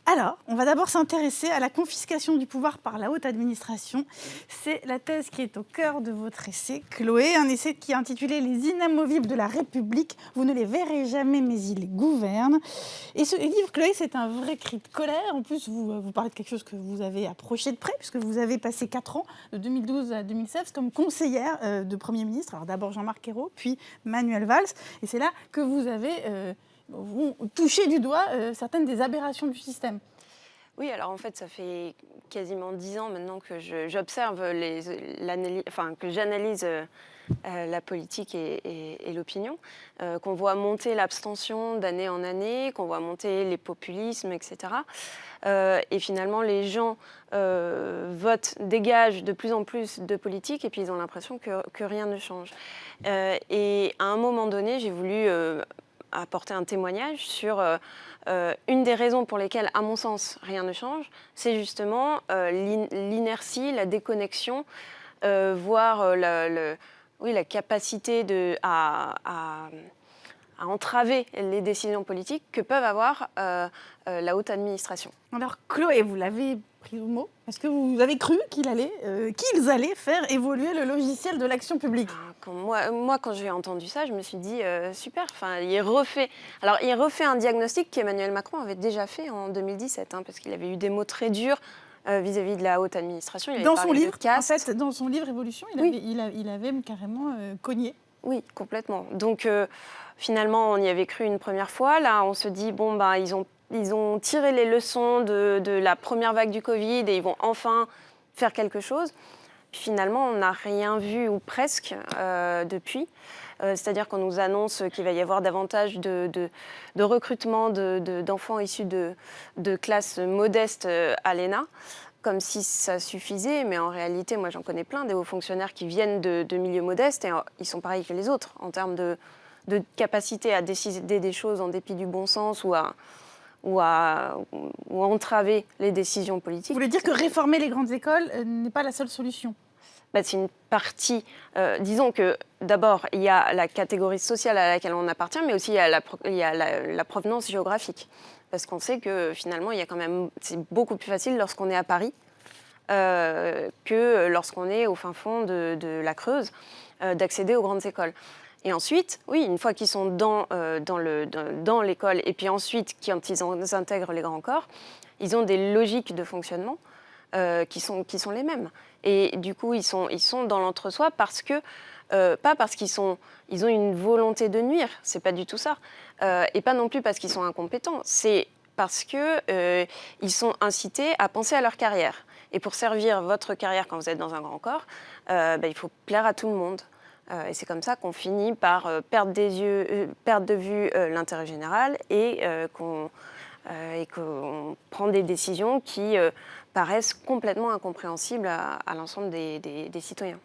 Alors, on va d'abord s'intéresser à la confiscation du pouvoir par la haute administration. C'est la thèse qui est au cœur de votre essai, Chloé, un essai qui est intitulé « Les inamovibles de la République, vous ne les verrez jamais mais ils gouvernent ». Et ce livre, Chloé, c'est un vrai cri de colère. En plus, vous parlez de quelque chose que vous avez approché de près, puisque vous avez passé 4 ans, de 2012 à 2016, comme conseillère de Premier ministre. Alors d'abord Jean-Marc Ayrault, puis Manuel Valls. Et c'est là que vous avez touché du doigt certaines des aberrations du système. Oui, alors en fait, ça fait quasiment 10 ans maintenant que j'observe que j'analyse la politique et l'opinion, qu'on voit monter l'abstention d'année en année, qu'on voit monter les populismes, etc. Et finalement, les gens dégagent de plus en plus de politique et puis ils ont l'impression que rien ne change. Et à un moment donné, j'ai voulu apporter un témoignage sur une des raisons pour lesquelles, à mon sens, rien ne change, c'est justement l'inertie, la déconnexion, voire la capacité à entraver les décisions politiques que peuvent avoir la haute administration. Alors Chloé, vous l'avez pris au mot. Est-ce que vous avez cru qu'ils allaient faire évoluer le logiciel de l'action publique? Quand j'ai entendu ça, je me suis dit super. Enfin, il refait un diagnostic qu'Emmanuel Macron avait déjà fait en 2017, parce qu'il avait eu des mots très durs vis-à-vis de la haute administration. Il avait Dans son parlé de livre, en caste. fait, dans son livre Évolution, Oui. il avait carrément cogné. Oui, complètement. Donc finalement, on y avait cru une première fois. Là, on se dit bon ils ont tiré les leçons de la première vague du Covid et ils vont enfin faire quelque chose. Finalement, on n'a rien vu ou presque depuis. C'est-à-dire qu'on nous annonce qu'il va y avoir davantage de recrutement d'enfants issus de classes modestes à l'ENA, comme si ça suffisait. Mais en réalité, moi j'en connais plein, des hauts fonctionnaires qui viennent de milieux modestes et ils sont pareils que les autres en termes de capacité à décider des choses en dépit du bon sens ou à entraver les décisions politiques. Vous voulez dire que réformer les grandes écoles n'est pas la seule solution? C'est une partie. Disons que d'abord, il y a la catégorie sociale à laquelle on appartient, mais aussi il y a la provenance géographique. Parce qu'on sait que finalement, c'est beaucoup plus facile lorsqu'on est à Paris que lorsqu'on est au fin fond de la Creuse, d'accéder aux grandes écoles. Et ensuite, oui, une fois qu'ils sont dans l'école, et puis ensuite, quand ils intègrent les grands corps, ils ont des logiques de fonctionnement qui sont les mêmes. Et du coup, ils sont dans l'entre-soi pas parce qu'ils ont une volonté de nuire, c'est pas du tout ça. Et pas non plus parce qu'ils sont incompétents, c'est parce qu'ils sont incités à penser à leur carrière. Et pour servir votre carrière quand vous êtes dans un grand corps, il faut plaire à tout le monde. Et c'est comme ça qu'on finit par perdre de vue l'intérêt général et qu'on prend des décisions qui paraissent complètement incompréhensibles à l'ensemble des citoyens.